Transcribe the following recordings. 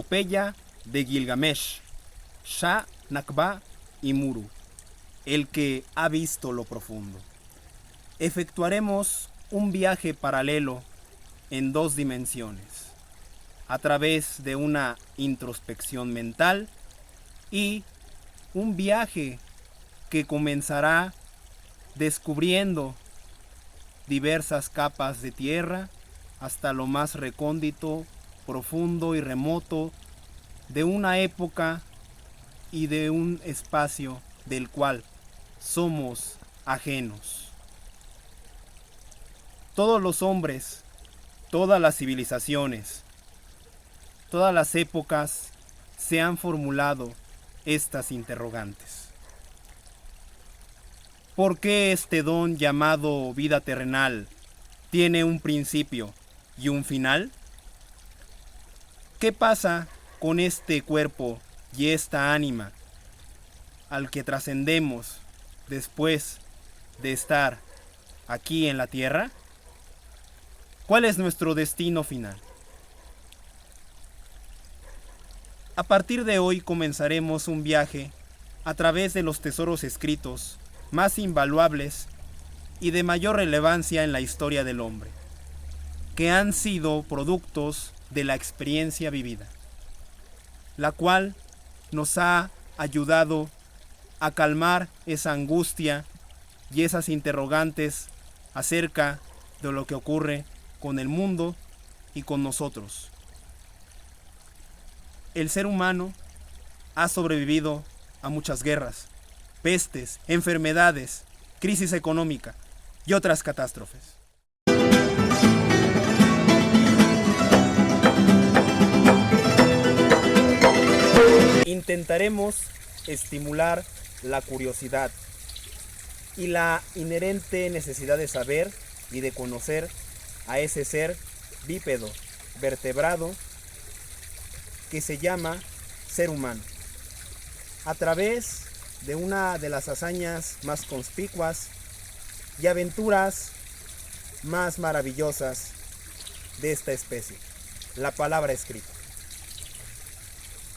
epopeya de Gilgamesh, Shah, Nakba y Muru, el que ha visto lo profundo. Efectuaremos un viaje paralelo en 2 dimensiones, a través de una introspección mental y un viaje que comenzará descubriendo diversas capas de tierra hasta lo más recóndito, profundo y remoto de una época y de un espacio del cual somos ajenos. Todos los hombres, todas las civilizaciones, todas las épocas se han formulado estas interrogantes. ¿Por qué este don llamado vida terrenal tiene un principio y un final? ¿Qué pasa con este cuerpo y esta ánima al que trascendemos después de estar aquí en la tierra? ¿Cuál es nuestro destino final? A partir de hoy comenzaremos un viaje a través de los tesoros escritos más invaluables y de mayor relevancia en la historia del hombre, que han sido productos de la experiencia vivida, la cual nos ha ayudado a calmar esa angustia y esas interrogantes acerca de lo que ocurre con el mundo y con nosotros. El ser humano ha sobrevivido a muchas guerras, pestes, enfermedades, crisis económica y otras catástrofes. Intentaremos estimular la curiosidad y la inherente necesidad de saber y de conocer a ese ser bípedo, vertebrado, que se llama ser humano, a través de una de las hazañas más conspicuas y aventuras más maravillosas de esta especie, la palabra escrita.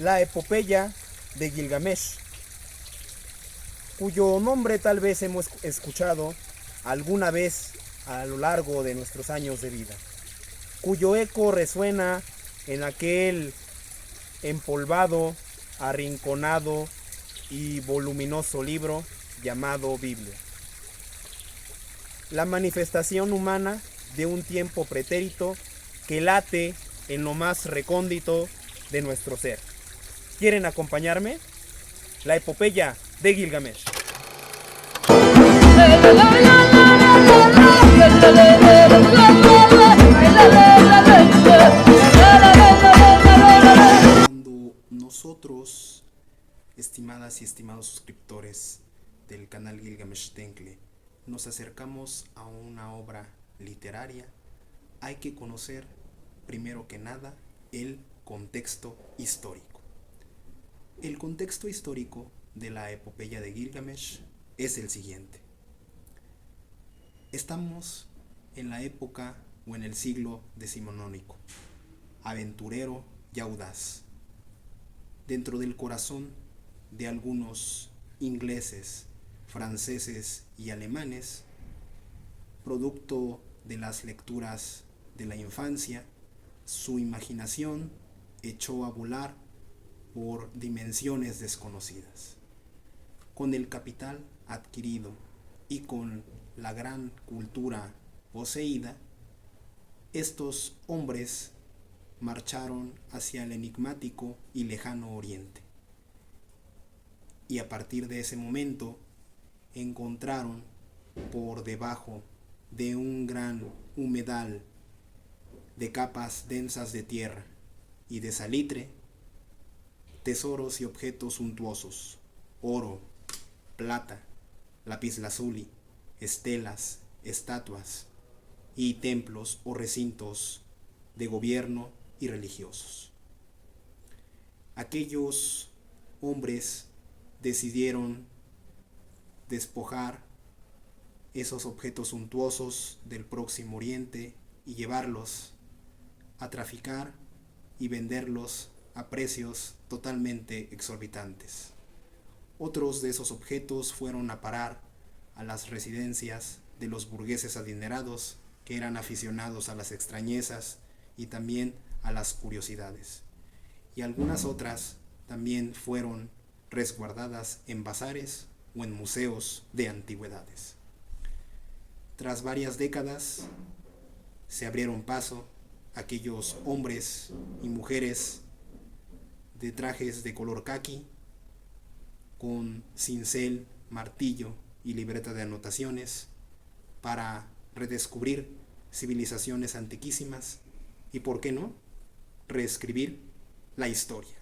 La epopeya de Gilgamesh, cuyo nombre tal vez hemos escuchado alguna vez a lo largo de nuestros años de vida, cuyo eco resuena en aquel empolvado, arrinconado y voluminoso libro llamado Biblia. La manifestación humana de un tiempo pretérito que late en lo más recóndito de nuestro ser. ¿Quieren acompañarme? La epopeya de Gilgamesh. Cuando nosotros, estimadas y estimados suscriptores del canal Gilgamesh Tengle, nos acercamos a una obra literaria, hay que conocer, primero que nada, el contexto histórico. El contexto histórico de la epopeya de Gilgamesh es el siguiente. Estamos en la época o en el siglo decimonónico, aventurero y audaz. Dentro del corazón de algunos ingleses, franceses y alemanes, producto de las lecturas de la infancia, su imaginación echó a volar por dimensiones desconocidas. Con el capital adquirido y con la gran cultura poseída, estos hombres marcharon hacia el enigmático y lejano oriente. Y a partir de ese momento encontraron por debajo de un gran humedal de capas densas de tierra y de salitre, tesoros y objetos suntuosos, oro, plata, lapislázuli, estelas, estatuas y templos o recintos de gobierno y religiosos. Aquellos hombres decidieron despojar esos objetos suntuosos del Próximo Oriente y llevarlos a traficar y venderlos a precios totalmente exorbitantes. Otros de esos objetos fueron a parar a las residencias de los burgueses adinerados que eran aficionados a las extrañezas y también a las curiosidades. Y algunas otras también fueron resguardadas en bazares o en museos de antigüedades. Tras varias décadas se abrieron paso aquellos hombres y mujeres de trajes de color caqui, con cincel, martillo y libreta de anotaciones, para redescubrir civilizaciones antiquísimas y, ¿por qué no?, reescribir la historia.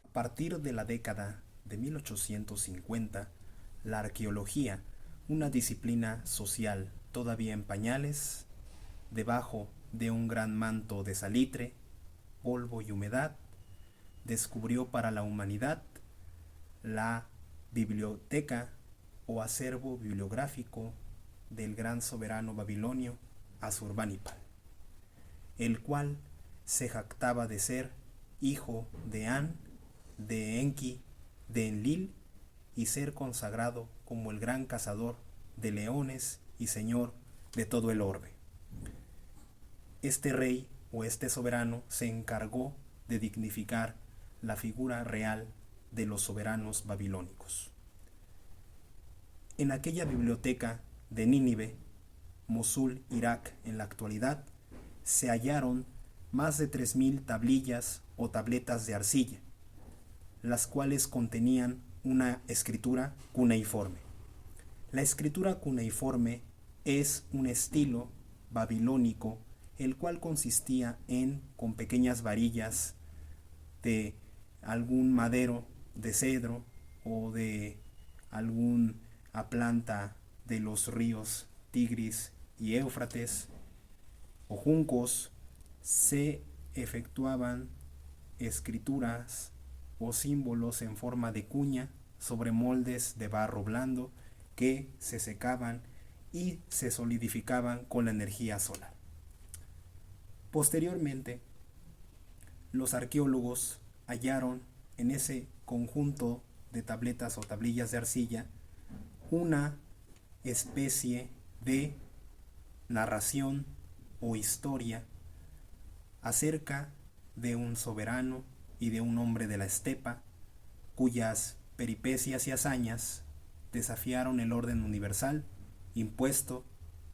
A partir de la década de 1850, la arqueología, una disciplina social todavía en pañales, debajo de un gran manto de salitre, polvo y humedad, descubrió para la humanidad la biblioteca o acervo bibliográfico del gran soberano babilonio Asurbanipal, el cual se jactaba de ser hijo de An, de Enki, de Enlil, y ser consagrado como el gran cazador de leones y señor de todo el orbe. Este rey o este soberano se encargó de dignificar la figura real de los soberanos babilónicos. En aquella biblioteca de Nínive, Mosul, Irak, en la actualidad, se hallaron más de 3000 tablillas o tabletas de arcilla, las cuales contenían una escritura cuneiforme. La escritura cuneiforme es un estilo babilónico, el cual consistía con pequeñas varillas de algún madero de cedro o de alguna planta de los ríos Tigris y Éufrates o juncos. Se efectuaban escrituras o símbolos en forma de cuña sobre moldes de barro blando que se secaban y se solidificaban con la energía solar. Posteriormente, los arqueólogos hallaron en ese conjunto de tabletas o tablillas de arcilla una especie de narración o historia acerca de un soberano y de un hombre de la estepa, cuyas peripecias y hazañas desafiaron el orden universal impuesto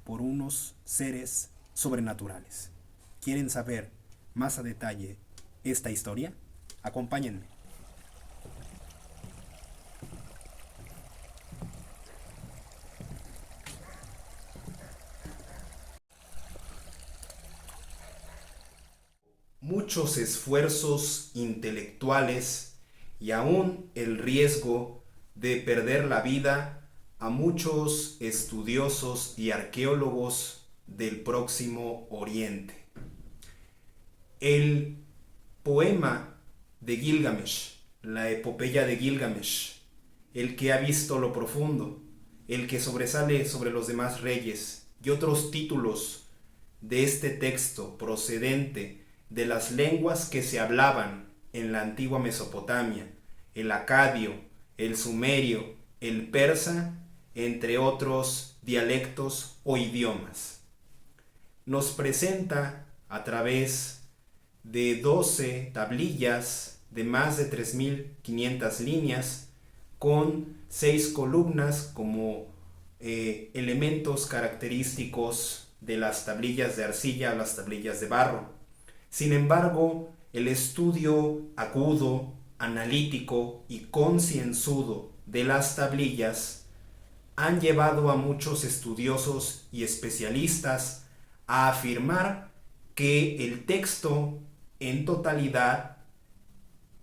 por unos seres sobrenaturales. ¿Quieren saber más a detalle esta historia? Acompáñenme. Muchos esfuerzos intelectuales y aún el riesgo de perder la vida a muchos estudiosos y arqueólogos del Próximo Oriente. El poema de Gilgamesh, la epopeya de Gilgamesh, el que ha visto lo profundo, el que sobresale sobre los demás reyes, y otros títulos de este texto procedente de las lenguas que se hablaban en la antigua Mesopotamia, el acadio, el sumerio, el persa, entre otros dialectos o idiomas. Nos presenta a través de 12 tablillas de más de 3500 líneas con 6 columnas como elementos característicos de las tablillas de arcilla o las tablillas de barro. Sin embargo, el estudio agudo, analítico y concienzudo de las tablillas han llevado a muchos estudiosos y especialistas a afirmar que el texto en totalidad,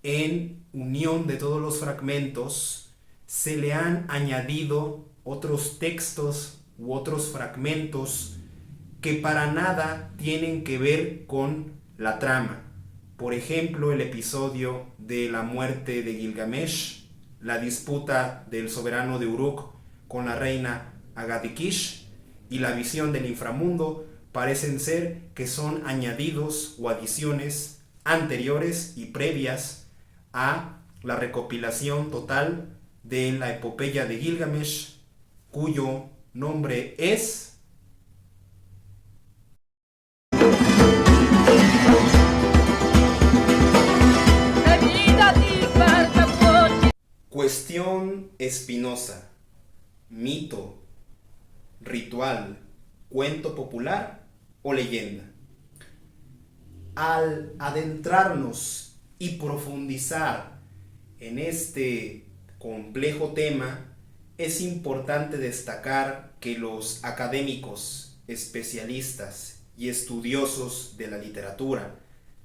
en unión de todos los fragmentos, se le han añadido otros textos u otros fragmentos que para nada tienen que ver con la trama. Por ejemplo, el episodio de la muerte de Gilgamesh, la disputa del soberano de Uruk con la reina Agadikish y la visión del inframundo parecen ser que son añadidos o adiciones anteriores y previas a la recopilación total de la epopeya de Gilgamesh, cuyo nombre es cuestión espinosa, mito, ritual, cuento popular o leyenda. Al adentrarnos y profundizar en este complejo tema, es importante destacar que los académicos, especialistas y estudiosos de la literatura,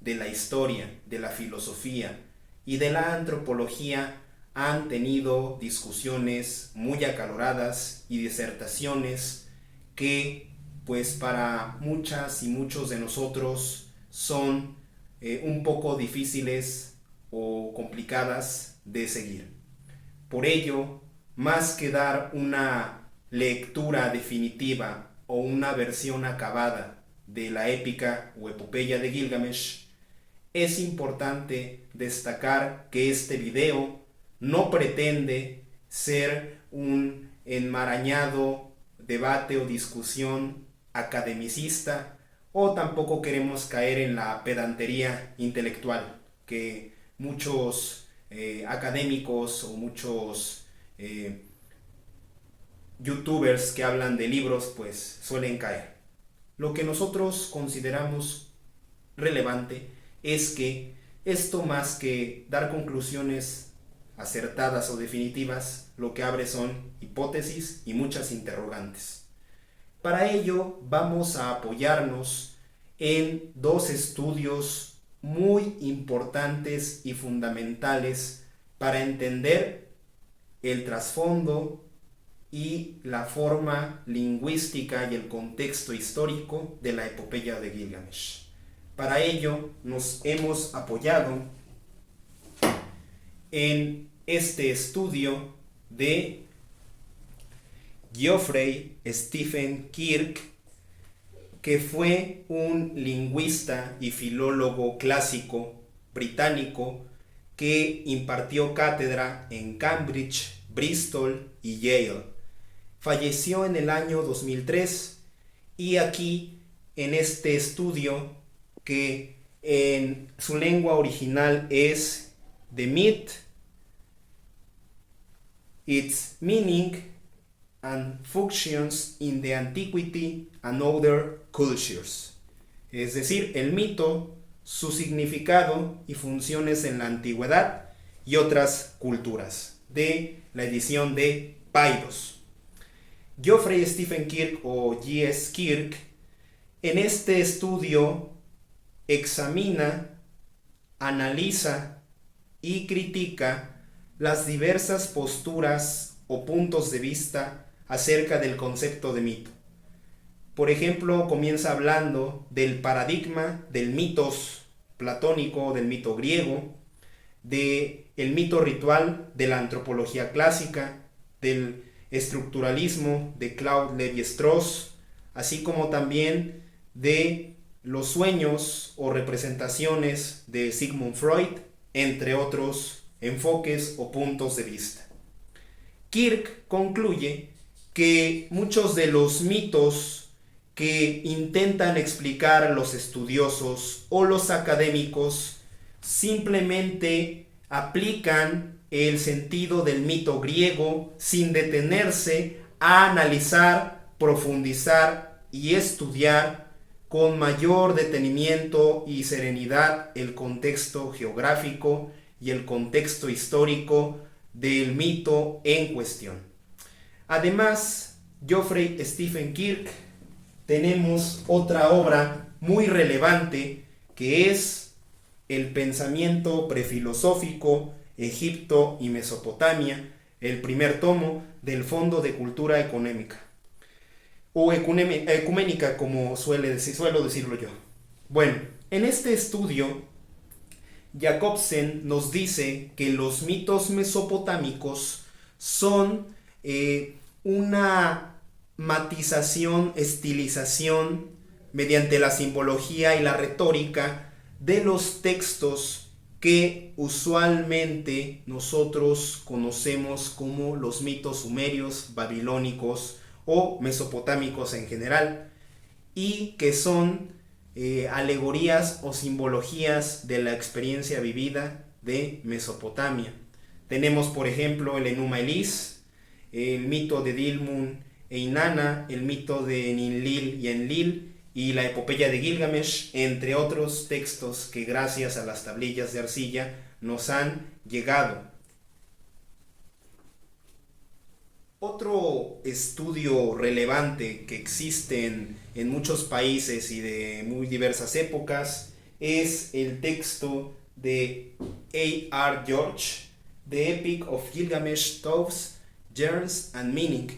de la historia, de la filosofía y de la antropología han tenido discusiones muy acaloradas y disertaciones que, pues, para muchas y muchos de nosotros son un poco difíciles o complicadas de seguir. Por ello, más que dar una lectura definitiva o una versión acabada de la épica o epopeya de Gilgamesh, es importante destacar que este video no pretende ser un enmarañado debate o discusión academicista, o tampoco queremos caer en la pedantería intelectual que muchos académicos o muchos youtubers que hablan de libros pues suelen caer. Lo que nosotros consideramos relevante es que esto, más que dar conclusiones acertadas o definitivas, lo que abre son hipótesis y muchas interrogantes. Para ello vamos a apoyarnos en dos estudios muy importantes y fundamentales para entender el trasfondo y la forma lingüística y el contexto histórico de la epopeya de Gilgamesh. Para ello nos hemos apoyado en este estudio de Geoffrey Stephen Kirk, que fue un lingüista y filólogo clásico británico que impartió cátedra en Cambridge, Bristol y Yale. Falleció en el año 2003 y aquí en este estudio, que en su lengua original es The Myth, Its Meaning and Functions in the Antiquity and Other Cultures, es decir, el mito, su significado y funciones en la antigüedad y otras culturas, de la edición de Paidós. Geoffrey Stephen Kirk o G.S. Kirk en este estudio examina, analiza y critica las diversas posturas o puntos de vista acerca del concepto de mito. Por ejemplo, comienza hablando del paradigma del mitos platónico, del mito griego, del mito ritual de la antropología clásica, del estructuralismo de Claude Lévi-Strauss, así como también de los sueños o representaciones de Sigmund Freud, entre otros enfoques o puntos de vista. Kirk concluye que muchos de los mitos que intentan explicar los estudiosos o los académicos simplemente aplican el sentido del mito griego sin detenerse a analizar, profundizar y estudiar con mayor detenimiento y serenidad el contexto geográfico y el contexto histórico del mito en cuestión. Además, Geoffrey Stephen Kirk, tenemos otra obra muy relevante que es El pensamiento prefilosófico, Egipto y Mesopotamia, el primer tomo del Fondo de Cultura Económica, o ecuménica, como suelo decirlo yo. Bueno, En este estudio, Jacobsen nos dice que los mitos mesopotámicos son una matización, estilización mediante la simbología y la retórica de los textos que usualmente nosotros conocemos como los mitos sumerios, babilónicos o mesopotámicos en general, y que son alegorías o simbologías de la experiencia vivida de Mesopotamia. Tenemos, por ejemplo, el Enuma Elis, el mito de Dilmun e Inanna, el mito de Ninlil y Enlil y la epopeya de Gilgamesh, entre otros textos que gracias a las tablillas de arcilla nos han llegado. Otro estudio relevante que existe en muchos países y de muy diversas épocas es el texto de A.R. George, The Epic of Gilgamesh, Thoughts, Germs and Meaning,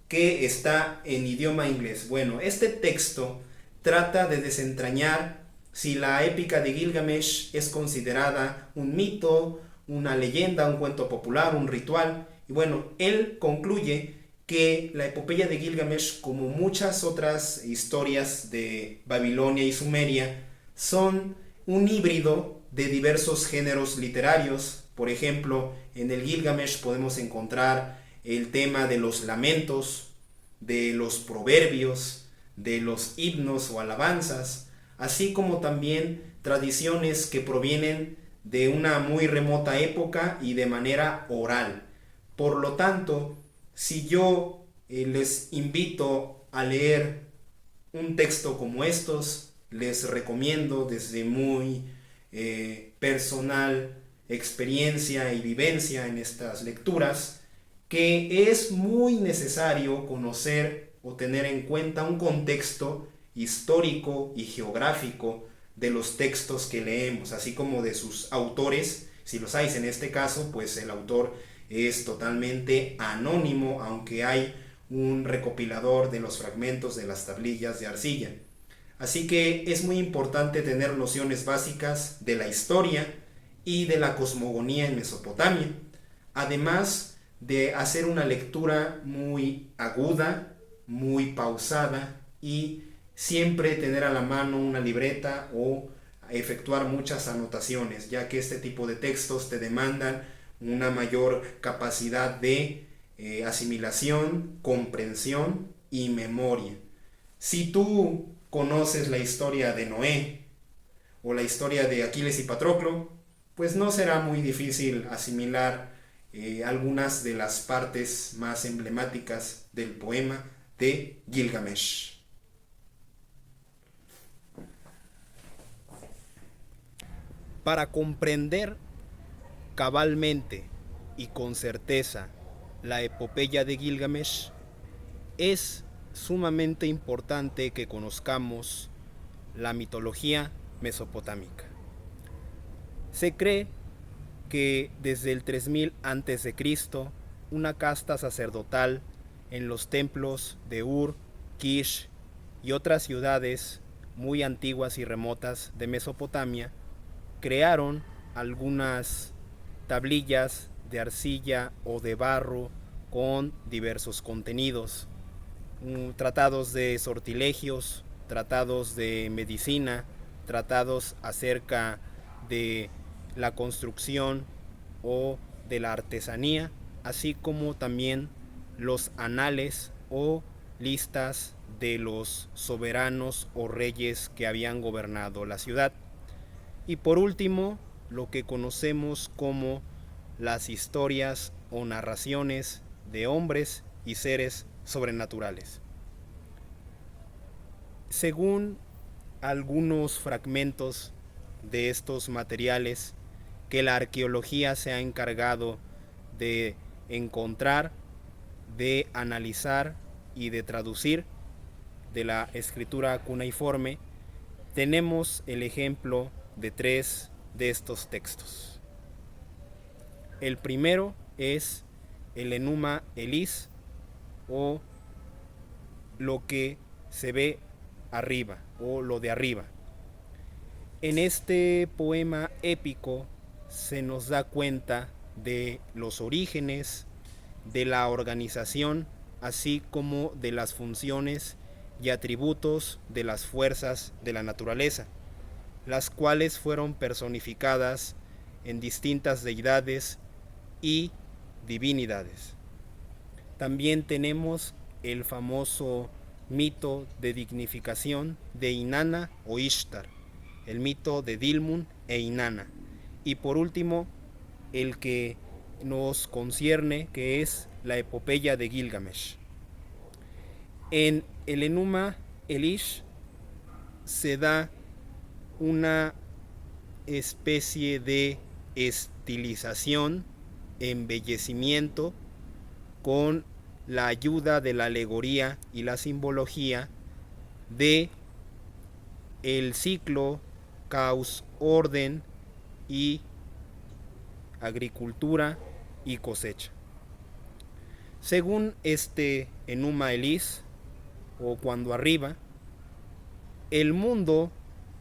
que está en idioma inglés. Bueno, este texto trata de desentrañar si la épica de Gilgamesh es considerada un mito, una leyenda, un cuento popular, un ritual. Y bueno, él concluye que la epopeya de Gilgamesh, como muchas otras historias de Babilonia y Sumeria, son un híbrido de diversos géneros literarios. Por ejemplo, en el Gilgamesh podemos encontrar el tema de los lamentos, de los proverbios, de los himnos o alabanzas, así como también tradiciones que provienen de una muy remota época y de manera oral. Por lo tanto, si yo les invito a leer un texto como estos, les recomiendo desde muy personal experiencia y vivencia en estas lecturas, que es muy necesario conocer o tener en cuenta un contexto histórico y geográfico de los textos que leemos, así como de sus autores. Si los hay en este caso, pues el autor es totalmente anónimo, aunque hay un recopilador de los fragmentos de las tablillas de arcilla. Así que es muy importante tener nociones básicas de la historia y de la cosmogonía en Mesopotamia, además de hacer una lectura muy aguda, muy pausada y siempre tener a la mano una libreta o efectuar muchas anotaciones, ya que este tipo de textos te demandan una mayor capacidad de asimilación, comprensión y memoria. Si tú conoces la historia de Noé o la historia de Aquiles y Patroclo, pues no será muy difícil asimilar algunas de las partes más emblemáticas del poema de Gilgamesh. Para comprender cabalmente y con certeza la epopeya de Gilgamesh, es sumamente importante que conozcamos la mitología mesopotámica. Se cree que desde el 3000 a.C., una casta sacerdotal en los templos de Ur, Kish y otras ciudades muy antiguas y remotas de Mesopotamia crearon algunas tablillas de arcilla o de barro con diversos contenidos, tratados de sortilegios, tratados de medicina, tratados acerca de la construcción o de la artesanía, así como también los anales o listas de los soberanos o reyes que habían gobernado la ciudad. Y por último, lo que conocemos como las historias o narraciones de hombres y seres sobrenaturales. Según algunos fragmentos de estos materiales que la arqueología se ha encargado de encontrar, de analizar y de traducir de la escritura cuneiforme, tenemos el ejemplo de 3 de estos textos. El primero es el Enuma Elis, o lo que se ve arriba, o lo de arriba. En este poema épico se nos da cuenta de los orígenes, de la organización, así como de las funciones y atributos de las fuerzas de la naturaleza, las cuales fueron personificadas en distintas deidades y divinidades. También tenemos el famoso mito de dignificación de Inanna o Ishtar, el mito de Dilmun e Inanna. Y por último, el que nos concierne, que es la epopeya de Gilgamesh. En el Enuma Elish se da una especie de estilización, embellecimiento, con la ayuda de la alegoría y la simbología de el ciclo, caos, orden y agricultura y cosecha. Según este Enuma Elish, o cuando arriba, el mundo,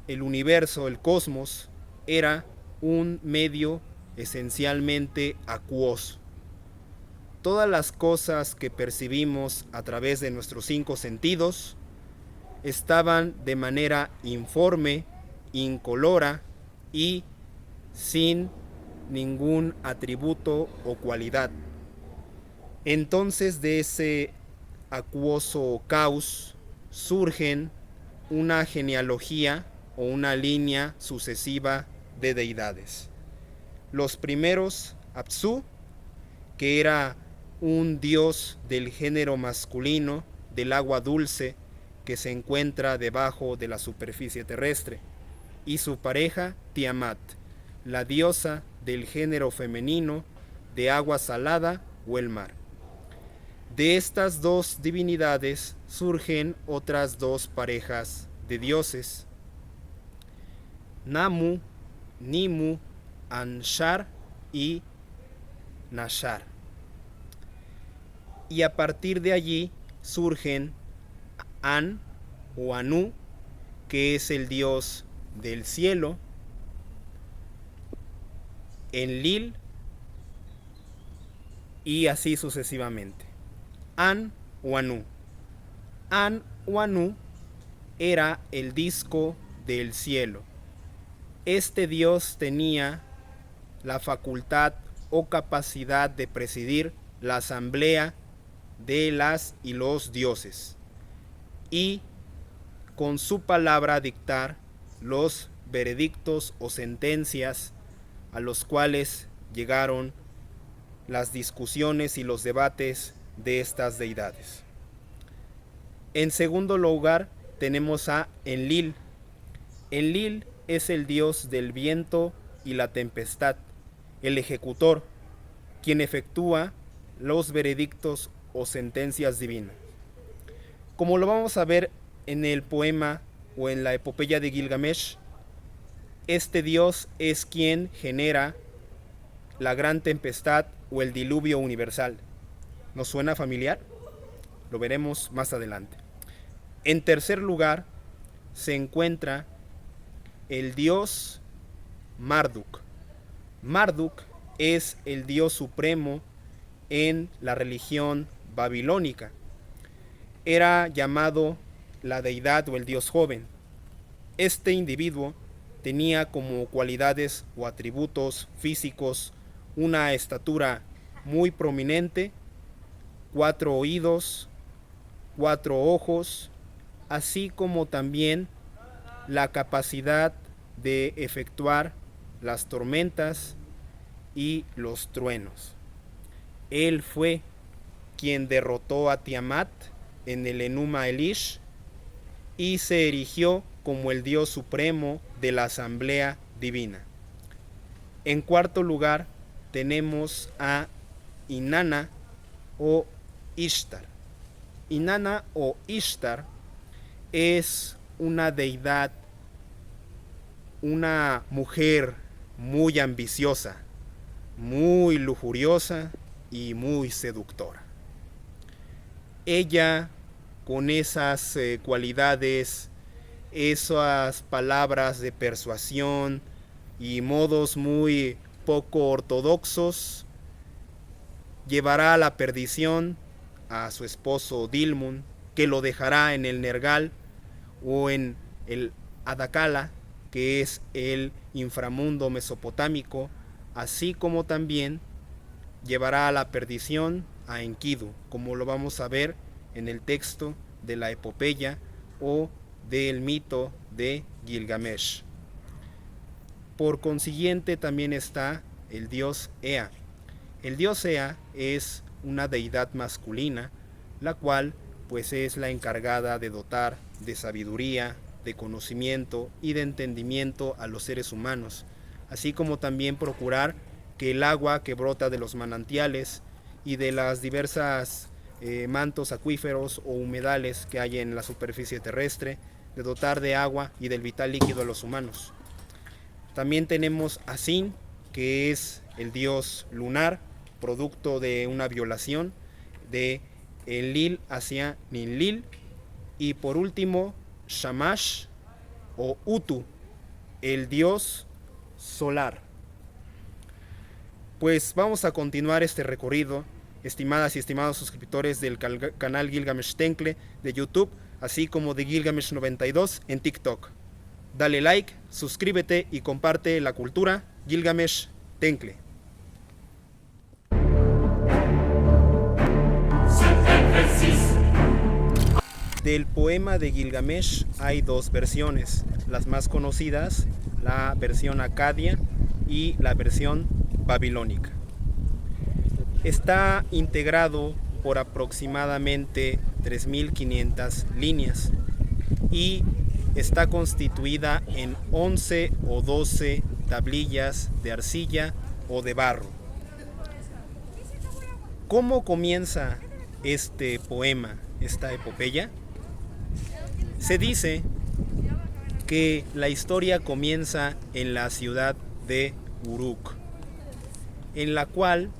el universo, el cosmos, era un medio esencialmente acuoso. Todas las cosas que percibimos a través de nuestros 5 sentidos estaban de manera informe, incolora y sin ningún atributo o cualidad. Entonces de ese acuoso caos surgen una genealogía o una línea sucesiva de deidades. Los primeros, Apsu, que era un dios del género masculino del agua dulce que se encuentra debajo de la superficie terrestre, y su pareja Tiamat, la diosa del género femenino de agua salada o el mar. De estas dos divinidades surgen otras dos parejas de dioses, Namu, Nimu, Anshar y Nashar. Y a partir de allí surgen An o Anu, que es el dios del cielo, Enlil y así sucesivamente. An o Anu. An o Anu era el disco del cielo. Este dios tenía la facultad o capacidad de presidir la asamblea de las y los dioses y con su palabra dictar los veredictos o sentencias a los cuales llegaron las discusiones y los debates de estas deidades. En segundo lugar tenemos a Enlil. Enlil es el dios del viento y la tempestad, el ejecutor, quien efectúa los veredictos o sentencias divinas. Como lo vamos a ver en el poema o en la epopeya de Gilgamesh, este dios es quien genera la gran tempestad o el diluvio universal. ¿Nos suena familiar? Lo veremos más adelante. En tercer lugar se encuentra el dios Marduk. Marduk es el dios supremo en la religión babilónica. Era llamado la deidad o el dios joven. Este individuo tenía como cualidades o atributos físicos una estatura muy prominente, 4 oídos, 4 ojos, así como también la capacidad de efectuar las tormentas y los truenos. Él fue quien derrotó a Tiamat en el Enuma Elish y se erigió como el dios supremo de la asamblea divina. En cuarto lugar tenemos a Inanna o Ishtar. Inanna o Ishtar es una deidad, una mujer muy ambiciosa, muy lujuriosa y muy seductora. Ella, con esas cualidades esas palabras de persuasión y modos muy poco ortodoxos, llevará a la perdición a su esposo Dilmun, que lo dejará en el Nergal o en el Adakala, que es el inframundo mesopotámico, así como también llevará a la perdición a Enkidu, como lo vamos a ver en el texto de la epopeya o del mito de Gilgamesh. Por consiguiente también está el dios Ea. El dios Ea es una deidad masculina, la cual pues es la encargada de dotar de sabiduría, de conocimiento y de entendimiento a los seres humanos, así como también procurar que el agua que brota de los manantiales y de las diversas mantos acuíferos o humedales que hay en la superficie terrestre, de dotar de agua y del vital líquido a los humanos. También tenemos a Sin, que es el dios lunar, producto de una violación de Enlil hacia Ninlil. Y por último, Shamash o Utu, el dios solar. Pues vamos a continuar este recorrido, estimadas y estimados suscriptores del canal Gilgamesh Tenkle de YouTube, así como de Gilgamesh 92 en TikTok. Dale like, suscríbete y comparte la cultura Gilgamesh Tenkle. Del poema de Gilgamesh hay dos versiones, las más conocidas, la versión acadia y la versión babilónica. Está integrado por aproximadamente 3.500 líneas y está constituida en 11 o 12 tablillas de arcilla o de barro. ¿Cómo comienza este poema, esta epopeya? Se dice que la historia comienza en la ciudad de Uruk, en la cual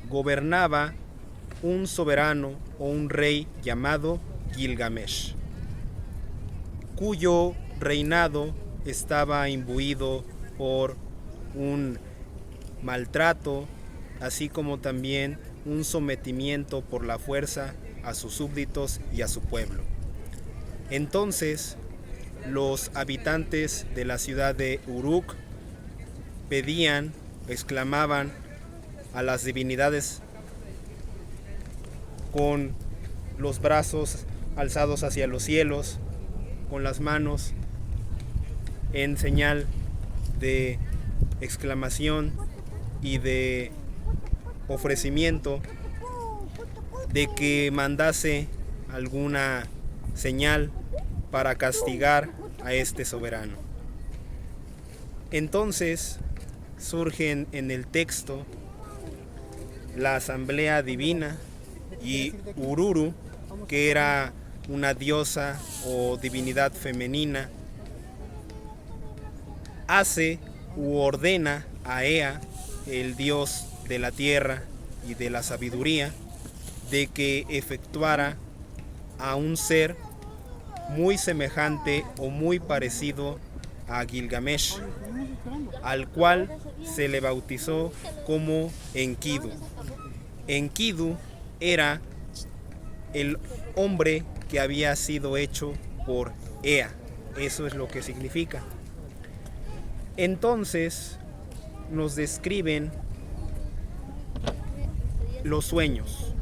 gobernaba un soberano o un rey llamado Gilgamesh, cuyo reinado estaba imbuido por un maltrato, así como también un sometimiento por la fuerza a sus súbditos y a su pueblo. Entonces, los habitantes de la ciudad de Uruk pedían, exclamaban a las divinidades con los brazos alzados hacia los cielos, con las manos en señal de exclamación y de ofrecimiento, de que mandase alguna señal para castigar a este soberano. Entonces surgen en el texto la asamblea divina y Ururu, que era una diosa o divinidad femenina, hace u ordena a Ea, el dios de la tierra y de la sabiduría, de que efectuara a un ser muy semejante o muy parecido a Gilgamesh, al cual se le bautizó como Enkidu. Enkidu era el hombre que había sido hecho por Ea, eso es lo que significa. Entonces nos describen los sueños.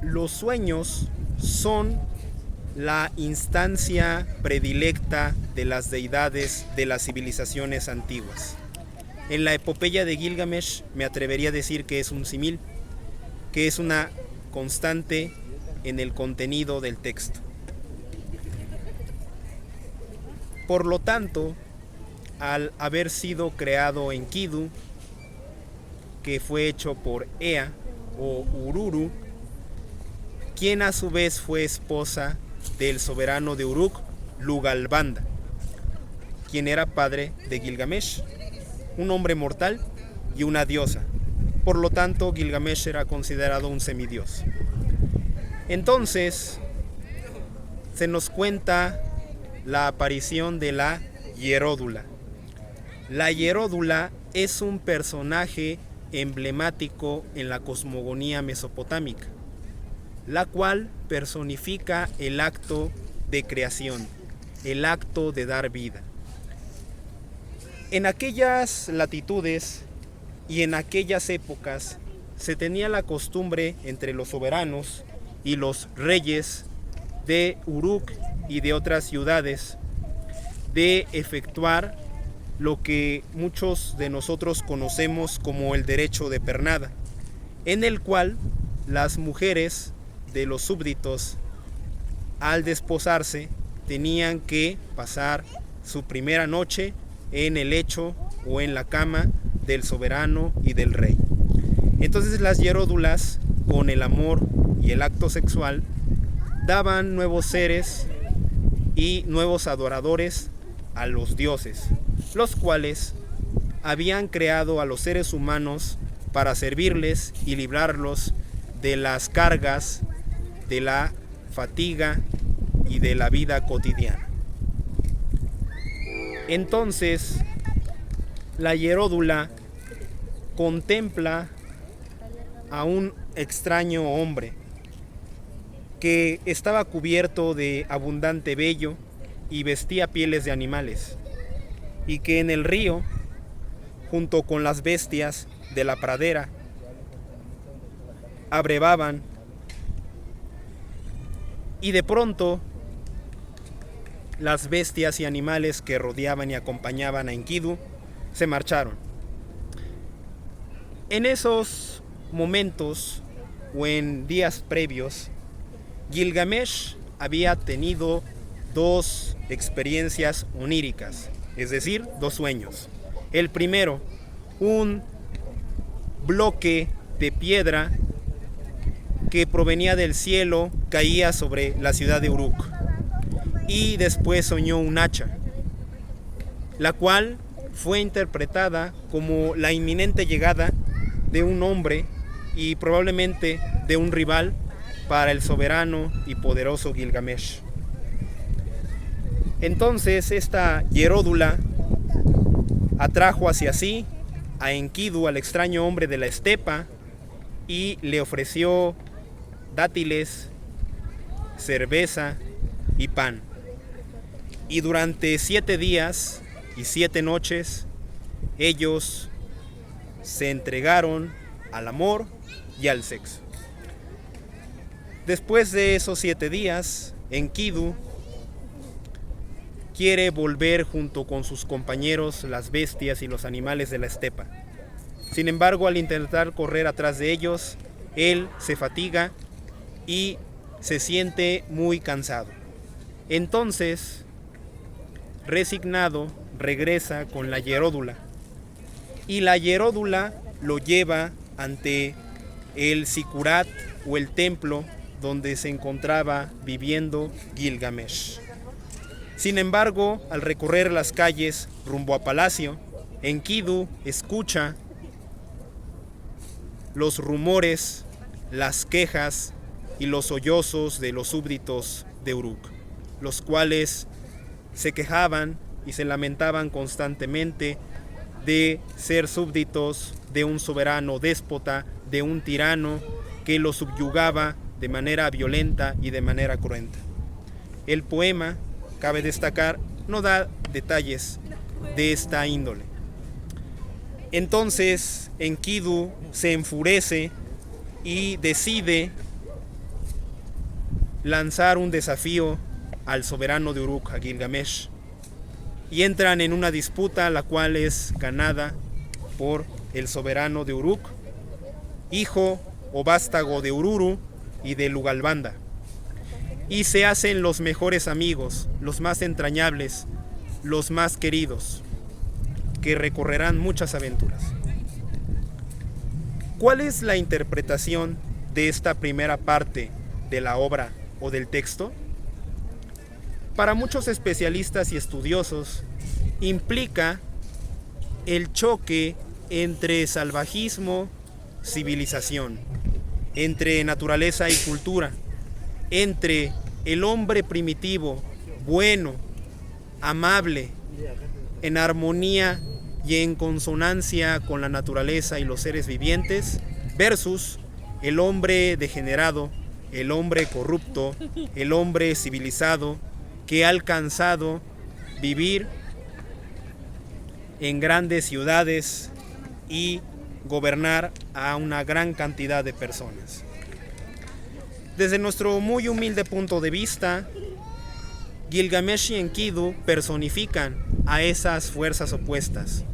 Los sueños son la instancia predilecta de las deidades de las civilizaciones antiguas. En la epopeya de Gilgamesh me atrevería a decir que es un símil, que es una constante en el contenido del texto. Por lo tanto, al haber sido creado Enkidu, que fue hecho por Ea o Ururu, quien a su vez fue esposa del soberano de Uruk, Lugalbanda, quien era padre de Gilgamesh, un hombre mortal y una diosa. Por lo tanto, Gilgamesh era considerado un semidios. Entonces, se nos cuenta la aparición de la hieródula. La hieródula es un personaje emblemático en la cosmogonía mesopotámica, la cual personifica el acto de creación, el acto de dar vida. En aquellas latitudes y en aquellas épocas se tenía la costumbre entre los soberanos y los reyes de Uruk y de otras ciudades de efectuar lo que muchos de nosotros conocemos como el derecho de pernada, en el cual las mujeres de los súbditos, al desposarse, tenían que pasar su primera noche en el lecho o en la cama del soberano y del rey. Entonces las hieródulas, con el amor y el acto sexual, daban nuevos seres y nuevos adoradores a los dioses, los cuales habían creado a los seres humanos para servirles y librarlos de las cargas, de la fatiga y de la vida cotidiana. Entonces, la hieródula contempla a un extraño hombre que estaba cubierto de abundante vello y vestía pieles de animales, y que en el río, junto con las bestias de la pradera, abrevaban, y de pronto las bestias y animales que rodeaban y acompañaban a Enkidu se marcharon. En esos momentos o en días previos, Gilgamesh había tenido dos experiencias oníricas, es decir, dos sueños. El primero, un bloque de piedra que provenía del cielo caía sobre la ciudad de Uruk, y después soñó un hacha, la cual fue interpretada como la inminente llegada de un hombre y probablemente de un rival para el soberano y poderoso Gilgamesh. Entonces esta hieródula atrajo hacia sí a Enkidu, al extraño hombre de la estepa, y le ofreció dátiles, cerveza y pan. Y durante 7 días y 7 noches ellos se entregaron al amor y al sexo. Después de esos 7 días, Enkidu quiere volver junto con sus compañeros, las bestias y los animales de la estepa. Sin embargo, al intentar correr atrás de ellos, él se fatiga y se siente muy cansado. Entonces, resignado, regresa con la hieródula, y la hieródula lo lleva ante el Sikurat o el templo donde se encontraba viviendo Gilgamesh. Sin embargo, al recorrer las calles rumbo a palacio, Enkidu escucha los rumores, las quejas y los sollozos de los súbditos de Uruk, los cuales se quejaban y se lamentaban constantemente de ser súbditos de un soberano déspota, de un tirano que los subyugaba de manera violenta y de manera cruenta. El poema, cabe destacar, no da detalles de esta índole. Entonces Enkidu se enfurece y decide lanzar un desafío al soberano de Uruk, a Gilgamesh, y entran en una disputa, la cual es ganada por el soberano de Uruk, hijo o vástago de Ururu y de Lugalbanda, y se hacen los mejores amigos, los más entrañables, los más queridos, que recorrerán muchas aventuras. ¿Cuál es la interpretación de esta primera parte de la obra o del texto? Para muchos especialistas y estudiosos, implica el choque entre salvajismo, civilización, entre naturaleza y cultura, entre el hombre primitivo, bueno, amable, en armonía y en consonancia con la naturaleza y los seres vivientes, versus el hombre degenerado, el hombre corrupto, el hombre civilizado, que ha alcanzado vivir en grandes ciudades y gobernar a una gran cantidad de personas. Desde nuestro muy humilde punto de vista, Gilgamesh y Enkidu personifican a esas fuerzas opuestas,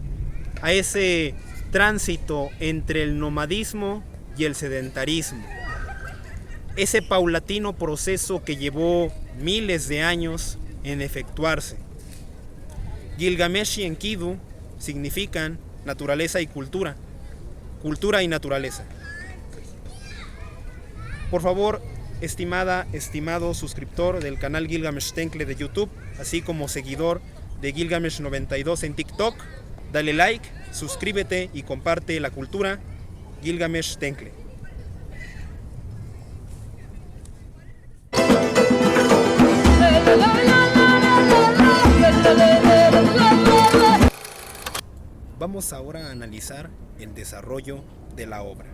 a ese tránsito entre el nomadismo y el sedentarismo, ese paulatino proceso que llevó miles de años en efectuarse. Gilgamesh y Enkidu significan naturaleza y cultura, cultura y naturaleza. Por favor, estimado suscriptor del canal Gilgamesh Tencle de YouTube, así como seguidor de Gilgamesh 92 en TikTok, dale like, suscríbete y comparte la cultura Gilgamesh Tencle. Vamos ahora a analizar el desarrollo de la obra.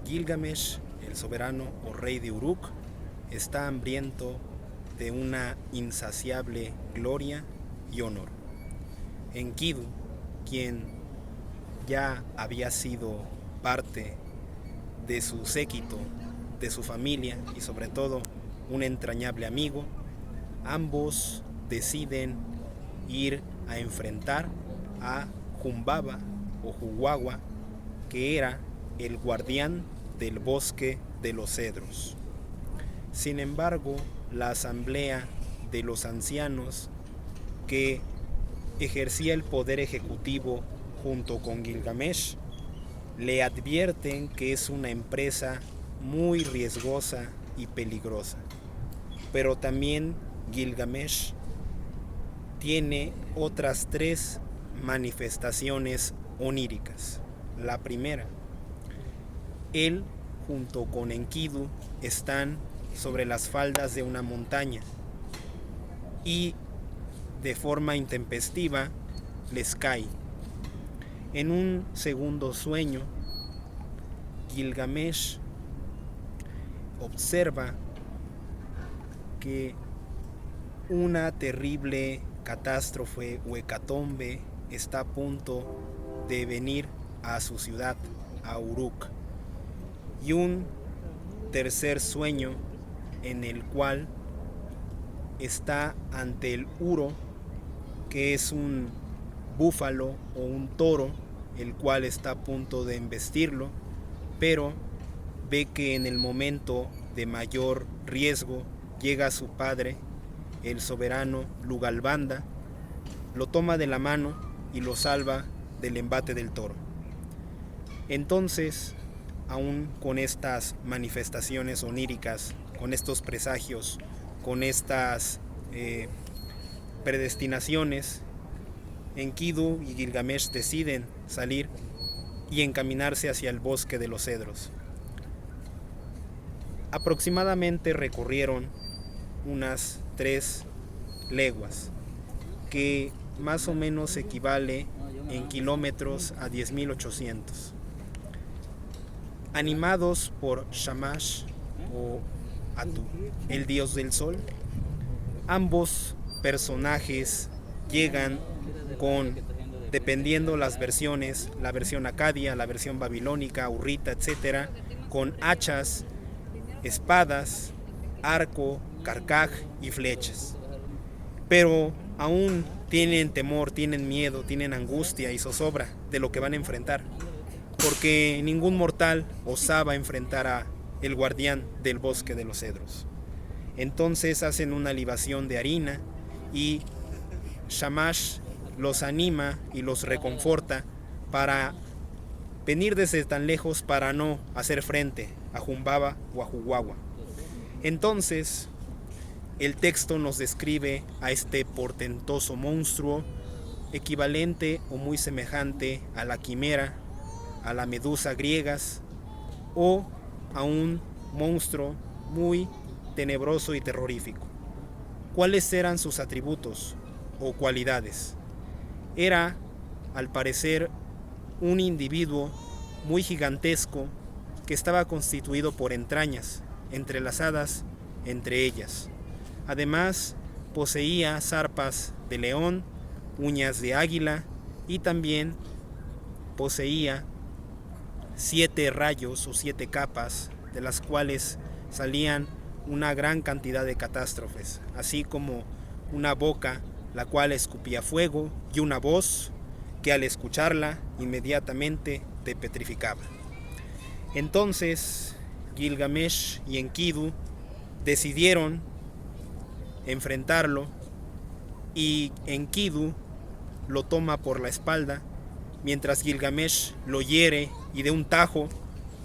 Gilgamesh, el soberano o rey de Uruk, está hambriento de una insaciable gloria y honor. Enkidu, quien ya había sido parte de su séquito, de su familia y sobre todo un entrañable amigo, ambos deciden ir a enfrentar a Humbaba o Huwawa, que era el guardián del bosque de los cedros. Sin embargo, la asamblea de los ancianos, que ejercía el poder ejecutivo junto con Gilgamesh, le advierten que es una empresa muy riesgosa y peligrosa. Pero también Gilgamesh tiene otras 3 manifestaciones oníricas. La primera, él junto con Enkidu están sobre las faldas de una montaña y de forma intempestiva les cae. En un segundo sueño, Gilgamesh observa que una terrible catástrofe o hecatombe está a punto de venir a su ciudad, a Uruk. Y un tercer sueño en el cual está ante el Uro, que es un búfalo o un toro, el cual está a punto de embestirlo, pero ve que en el momento de mayor riesgo llega su padre, el soberano Lugalbanda, lo toma de la mano y lo salva del embate del toro. Entonces, aún con estas manifestaciones oníricas, con estos presagios, con estas predestinaciones, Enkidu y Gilgamesh deciden salir y encaminarse hacia el bosque de los cedros. Aproximadamente recorrieron unas 3 leguas, que más o menos equivale en kilómetros a 10.800. Animados por Shamash o Atu, el dios del sol, ambos personajes llegan con, dependiendo las versiones, la versión acadia, la versión babilónica, hurrita, etc., con hachas, espadas, arco, carcaj y flechas. Pero aún tienen temor, tienen miedo, tienen angustia y zozobra de lo que van a enfrentar, porque ningún mortal osaba enfrentar a el guardián del bosque de los cedros. Entonces hacen una libación de harina y Shamash los anima y los reconforta para venir desde tan lejos para no hacer frente a Humbaba o a Huwawa. Entonces, el texto nos describe a este portentoso monstruo, equivalente o muy semejante a la quimera, a la medusa griegas, o a un monstruo muy tenebroso y terrorífico. ¿Cuáles eran sus atributos? o cualidades. Era, al parecer, un individuo muy gigantesco que estaba constituido por entrañas, entrelazadas entre ellas. Además, poseía zarpas de león, uñas de águila y también poseía 7 rayos o 7 capas, de las cuales salían una gran cantidad de catástrofes, así como una boca la cual escupía fuego y una voz que al escucharla inmediatamente te petrificaba. Entonces Gilgamesh y Enkidu decidieron enfrentarlo y Enkidu lo toma por la espalda mientras Gilgamesh lo hiere y de un tajo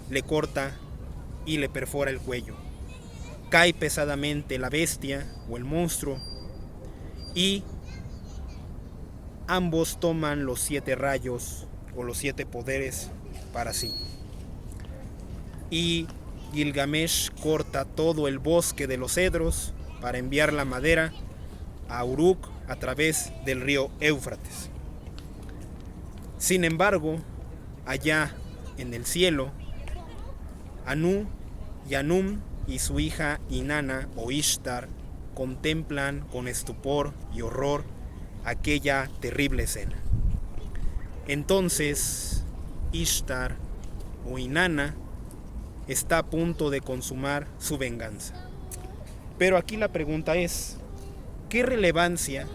le corta y le perfora el cuello. Cae pesadamente la bestia o el monstruo y ambos toman los 7 rayos o los 7 poderes para sí. Y Gilgamesh corta todo el bosque de los cedros para enviar la madera a Uruk a través del río Éufrates. Sin embargo, allá en el cielo, Anu y Anum y su hija Inanna o Ishtar contemplan con estupor y horror aquella terrible escena. Entonces Ishtar o Inanna está a punto de consumar su venganza. Pero aquí la pregunta es, ¿qué relevancia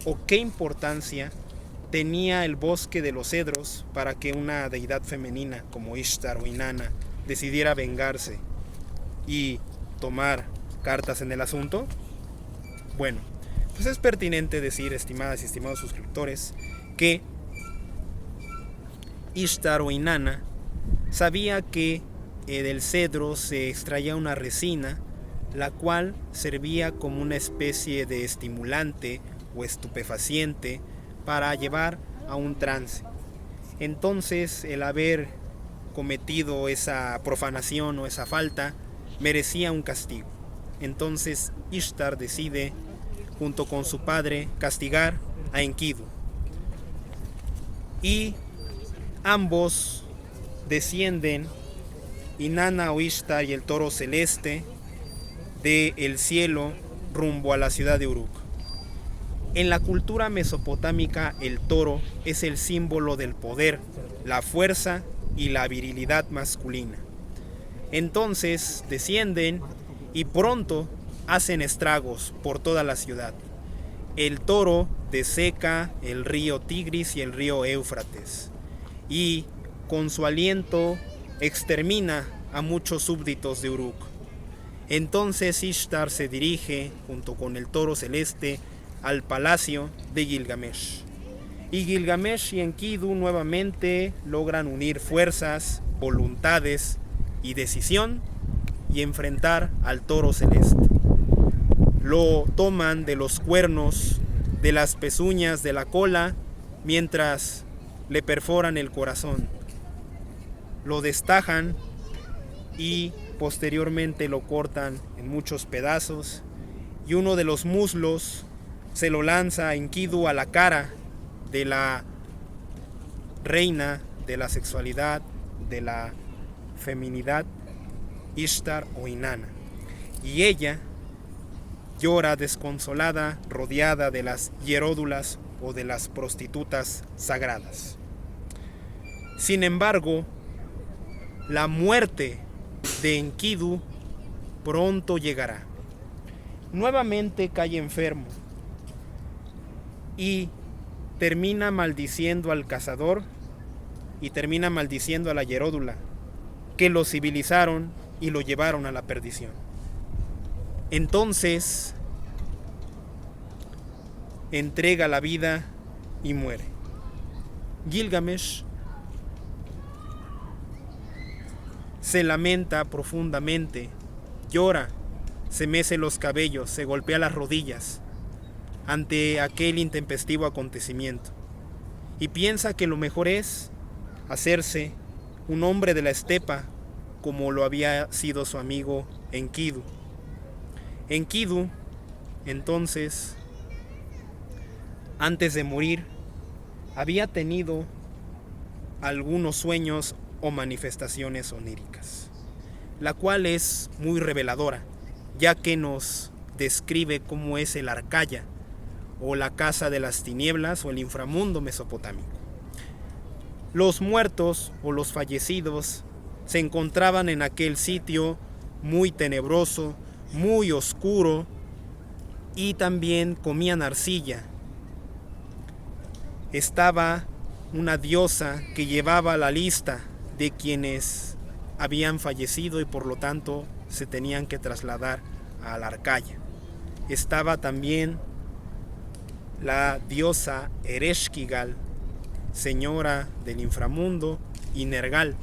o qué importancia tenía el bosque de los cedros para que una deidad femenina como Ishtar o Inanna decidiera vengarse y tomar cartas en el asunto? Bueno, pues es pertinente decir, estimadas y estimados suscriptores, que Ishtar o Inanna sabía que del cedro se extraía una resina, la cual servía como una especie de estimulante o estupefaciente para llevar a un trance. Entonces, el haber cometido esa profanación o esa falta merecía un castigo. Entonces Ishtar decide, junto con su padre, castigar a Enkidu. Y ambos descienden, Inanna o Ishtar y el toro celeste, del cielo rumbo a la ciudad de Uruk. En la cultura mesopotámica, el toro es el símbolo del poder, la fuerza y la virilidad masculina. Entonces descienden y pronto hacen estragos por toda la ciudad. El toro deseca el río Tigris y el río Éufrates, y con su aliento extermina a muchos súbditos de Uruk. Entonces Ishtar se dirige, junto con el toro celeste, al palacio de Gilgamesh. Y Gilgamesh y Enkidu nuevamente logran unir fuerzas, voluntades y decisión y enfrentar al toro celeste. Lo toman de los cuernos, de las pezuñas de la cola, mientras le perforan el corazón. Lo destajan y posteriormente lo cortan en muchos pedazos, y uno de los muslos se lo lanza a Enkidu a la cara de la reina de la sexualidad, de la feminidad, Ishtar o Inanna. Y ella llora desconsolada, rodeada de las hieródulas o de las prostitutas sagradas. Sin embargo, la muerte de Enkidu pronto llegará. Nuevamente cae enfermo y termina maldiciendo al cazador y termina maldiciendo a la hieródula, que lo civilizaron y lo llevaron a la perdición. Entonces entrega la vida y muere. Gilgamesh se lamenta profundamente, llora, se mece los cabellos, se golpea las rodillas ante aquel intempestivo acontecimiento y piensa que lo mejor es hacerse un hombre de la estepa como lo había sido su amigo Enkidu. Enkidu entonces antes de morir, había tenido algunos sueños o manifestaciones oníricas, la cual es muy reveladora, ya que nos describe cómo es el Arcaya, o la casa de las tinieblas, o el inframundo mesopotámico. Los muertos o los fallecidos se encontraban en aquel sitio muy tenebroso, muy oscuro, y también comían arcilla. Estaba una diosa que llevaba la lista de quienes habían fallecido y por lo tanto se tenían que trasladar a la Arcaya. Estaba también la diosa Ereshkigal, señora del inframundo, y Nergal,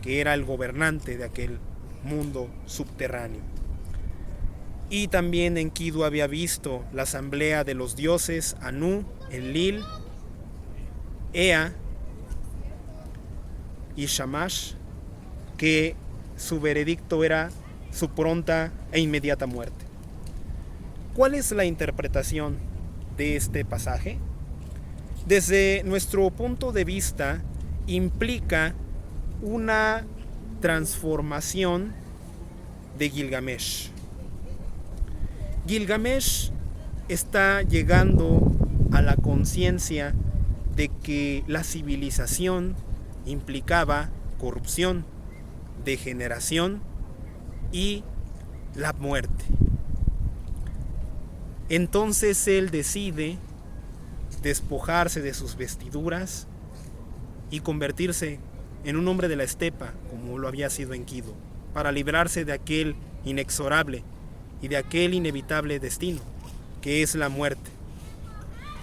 que era el gobernante de aquel mundo subterráneo. Y también Enkidu había visto la asamblea de los dioses Anu, Enlil, Ea y Shamash, que su veredicto era su pronta e inmediata muerte. ¿Cuál es la interpretación de este pasaje? Desde nuestro punto de vista, implica una transformación de Gilgamesh. Gilgamesh está llegando a la conciencia de que la civilización implicaba corrupción, degeneración y la muerte. Entonces él decide despojarse de sus vestiduras y convertirse en un hombre de la estepa, como lo había sido Enkidu, para librarse de aquel inexorable y de aquel inevitable destino, que es la muerte.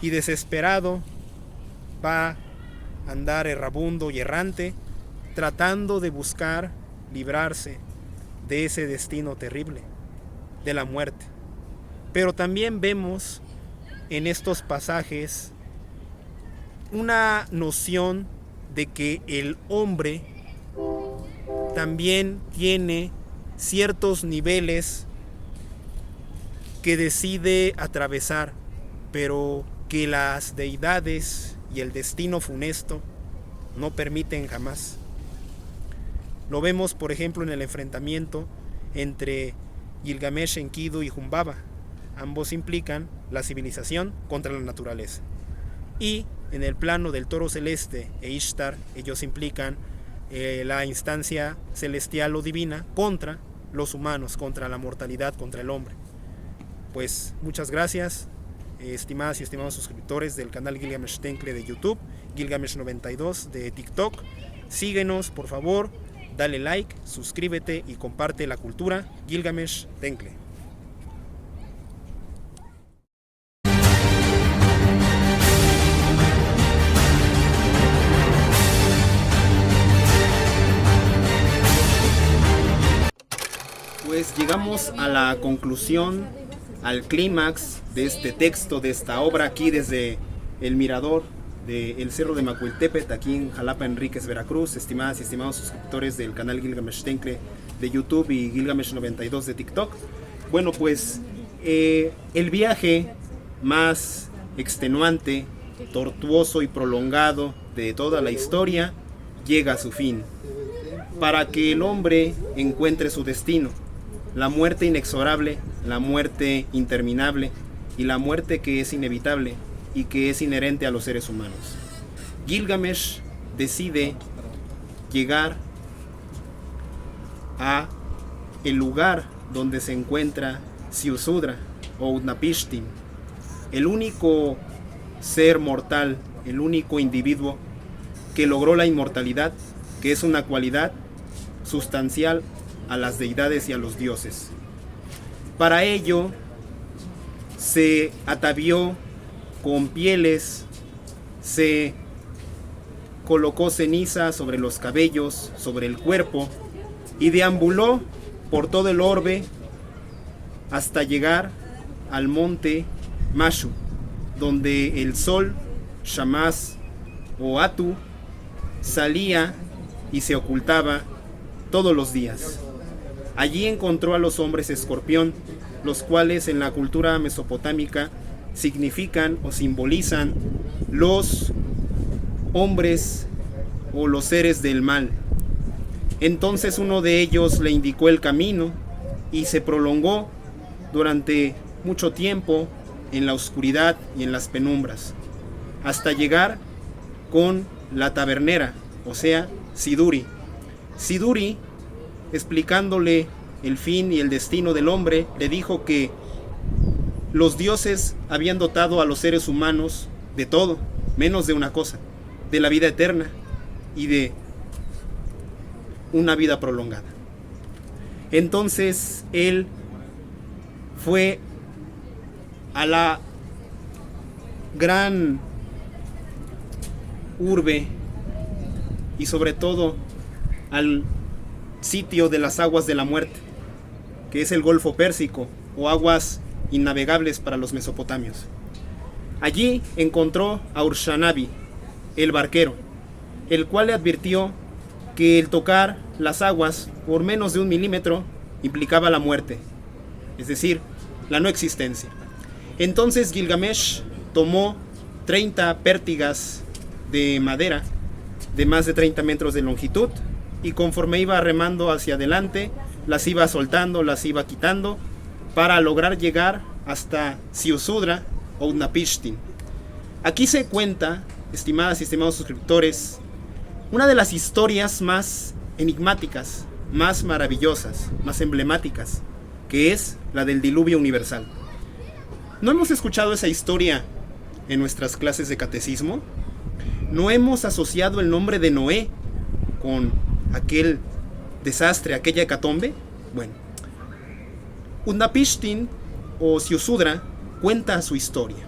Y desesperado va a andar errabundo y errante, tratando de buscar librarse de ese destino terrible, de la muerte. Pero también vemos en estos pasajes una noción de que el hombre también tiene ciertos niveles que decide atravesar, pero que las deidades y el destino funesto no permiten jamás. Lo vemos, por ejemplo, en el enfrentamiento entre Gilgamesh, Enkidu y Humbaba. Ambos implican la civilización contra la naturaleza. Y en el plano del toro celeste e Ishtar, ellos implican la instancia celestial o divina contra los humanos, contra la mortalidad, contra el hombre. Pues muchas gracias, estimadas y estimados suscriptores del canal Gilgamesh Tenkle de YouTube, Gilgamesh92 de TikTok. Síguenos, por favor, dale like, suscríbete y comparte la cultura Gilgamesh Tenkle. Pues llegamos a la conclusión, al clímax de este texto, de esta obra, aquí desde el mirador del Cerro de Macuiltepet, aquí en Jalapa, Enríquez, Veracruz. Estimadas y estimados suscriptores del canal Gilgamesh Tenkle de YouTube y Gilgamesh92 de TikTok. Bueno, pues el viaje más extenuante, tortuoso y prolongado de toda la historia llega a su fin, para que el hombre encuentre su destino. La muerte inexorable, la muerte interminable y la muerte que es inevitable y que es inherente a los seres humanos. Gilgamesh decide llegar a el lugar donde se encuentra Ziusudra o Utnapishtim, el único ser mortal, el único individuo que logró la inmortalidad, que es una cualidad sustancial a las deidades y a los dioses. Para ello se atavió con pieles, se colocó ceniza sobre los cabellos, sobre el cuerpo, y deambuló por todo el orbe hasta llegar al monte Mashu, donde el sol, Shamash o Atu, salía y se ocultaba todos los días. Allí encontró a los hombres escorpión, los cuales en la cultura mesopotámica significan o simbolizan los hombres o los seres del mal. Entonces uno de ellos le indicó el camino y se prolongó durante mucho tiempo en la oscuridad y en las penumbras, hasta llegar con la tabernera, o sea, Siduri. Siduri, explicándole el fin y el destino del hombre, le dijo que los dioses habían dotado a los seres humanos de todo, menos de una cosa, de la vida eterna y de una vida prolongada. Entonces él fue a la gran urbe y sobre todo al sitio de las aguas de la muerte, que es el Golfo Pérsico o aguas innavegables para los mesopotamios. Allí encontró a Urshanabi, el barquero, el cual le advirtió que el tocar las aguas por menos de 1 milímetro implicaba la muerte, es decir, la no existencia. Entonces Gilgamesh tomó 30 pértigas de madera de más de 30 metros de longitud y conforme iba remando hacia adelante, las iba soltando, las iba quitando para lograr llegar hasta Ziusudra o Utnapishtim. Aquí se cuenta, estimadas y estimados suscriptores, una de las historias más enigmáticas, más maravillosas, más emblemáticas, que es la del diluvio universal. ¿No hemos escuchado esa historia en nuestras clases de catecismo? ¿No hemos asociado el nombre de Noé con aquel desastre, aquella hecatombe? Bueno, Utnapishtim o Ziusudra cuenta su historia.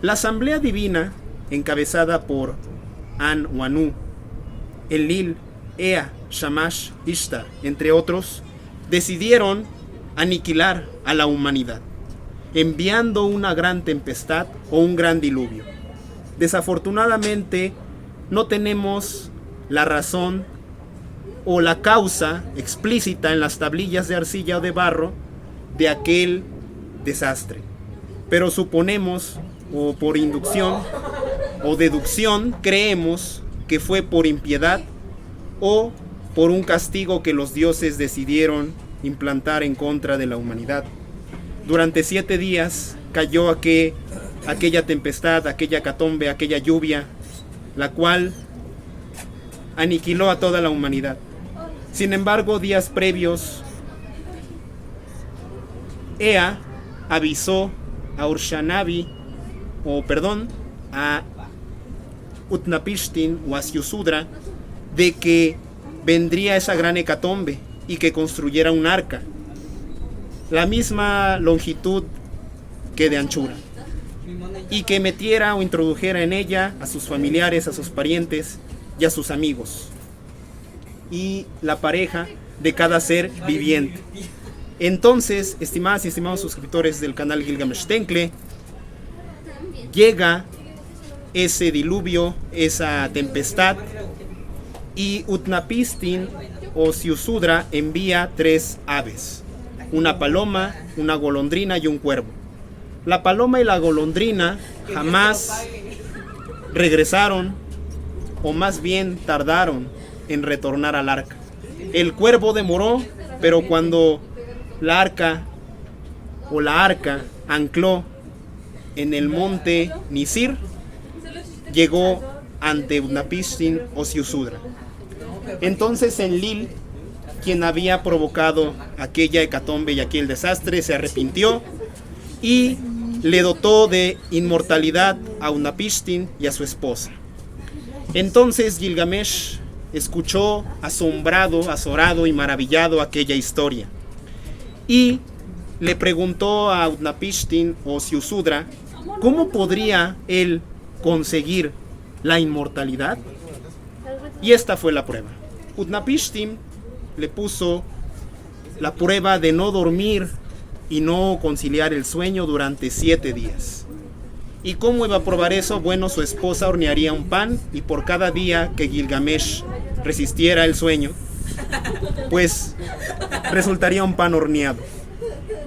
La asamblea divina, encabezada por An o Anu, Enlil, Ea, Shamash, Ishtar, entre otros, decidieron aniquilar a la humanidad, enviando una gran tempestad o un gran diluvio. Desafortunadamente, no tenemos la razón o la causa explícita en las tablillas de arcilla o de barro de aquel desastre, pero suponemos, o por inducción o deducción, creemos que fue por impiedad o por un castigo que los dioses decidieron implantar en contra de la humanidad. Durante 7 días cayó aquella tempestad, aquella hecatombe, aquella lluvia, la cual aniquiló a toda la humanidad. Sin embargo, días previos, Ea avisó a Urshanabi, a Utnapishtim o a Ziusudra, de que vendría esa gran hecatombe y que construyera un arca, la misma longitud que de anchura, y que metiera o introdujera en ella a sus familiares, a sus parientes y a sus amigos, y la pareja de cada ser viviente. Entonces, estimadas y estimados suscriptores del canal Gilgamesh Tenkle, llega ese diluvio, esa tempestad, y Utnapishtim o Ziusudra envía 3 aves, una paloma, una golondrina y un cuervo. La paloma y la golondrina jamás regresaron, o más bien tardaron en retornar al arca. El cuervo demoró, pero cuando la arca ancló en el monte Nisir, llegó ante Utnapishtim o Ziusudra. Entonces Enlil, quien había provocado aquella hecatombe y aquel desastre, se arrepintió y le dotó de inmortalidad a Utnapishtim y a su esposa. Entonces Gilgamesh escuchó asombrado, azorado y maravillado aquella historia, y le preguntó a Utnapishtim o Ziusudra cómo podría él conseguir la inmortalidad. Y esta fue la prueba. Utnapishtim le puso la prueba de no dormir y no conciliar el sueño durante 7 días. ¿Y cómo iba a probar eso? Bueno, su esposa hornearía un pan, y por cada día que Gilgamesh resistiera el sueño, pues resultaría un pan horneado.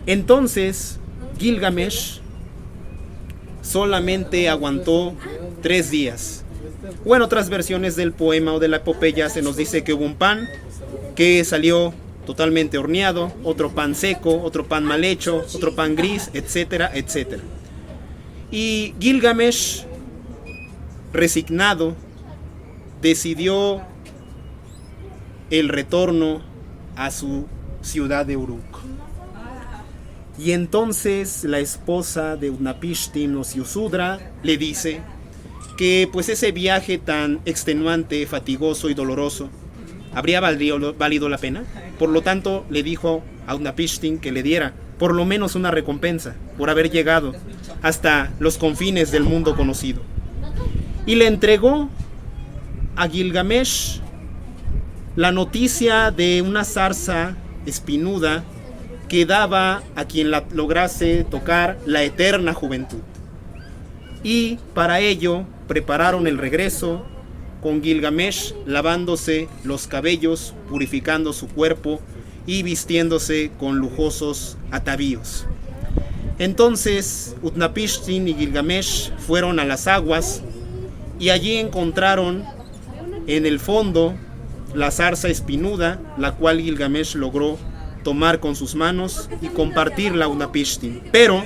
Entonces Gilgamesh solamente aguantó 3 días. O en otras versiones del poema o de la epopeya se nos dice que hubo un pan que salió totalmente horneado, otro pan seco, otro pan mal hecho, otro pan gris, etcétera, etcétera. Y Gilgamesh, resignado, decidió el retorno a su ciudad de Uruk. Y entonces la esposa de Utnapishtim o Ziusudra le dice que pues ese viaje tan extenuante, fatigoso y doloroso habría valido la pena. Por lo tanto le dijo a Utnapishtim que le diera por lo menos una recompensa por haber llegado hasta los confines del mundo conocido. Y le entregó a Gilgamesh la noticia de una zarza espinuda que daba a quien la lograse tocar la eterna juventud. Y para ello prepararon el regreso, con Gilgamesh lavándose los cabellos, purificando su cuerpo y vistiéndose con lujosos atavíos. Entonces Utnapishtim y Gilgamesh fueron a las aguas y allí encontraron en el fondo la zarza espinuda, la cual Gilgamesh logró tomar con sus manos y compartirla a Utnapishtim. Pero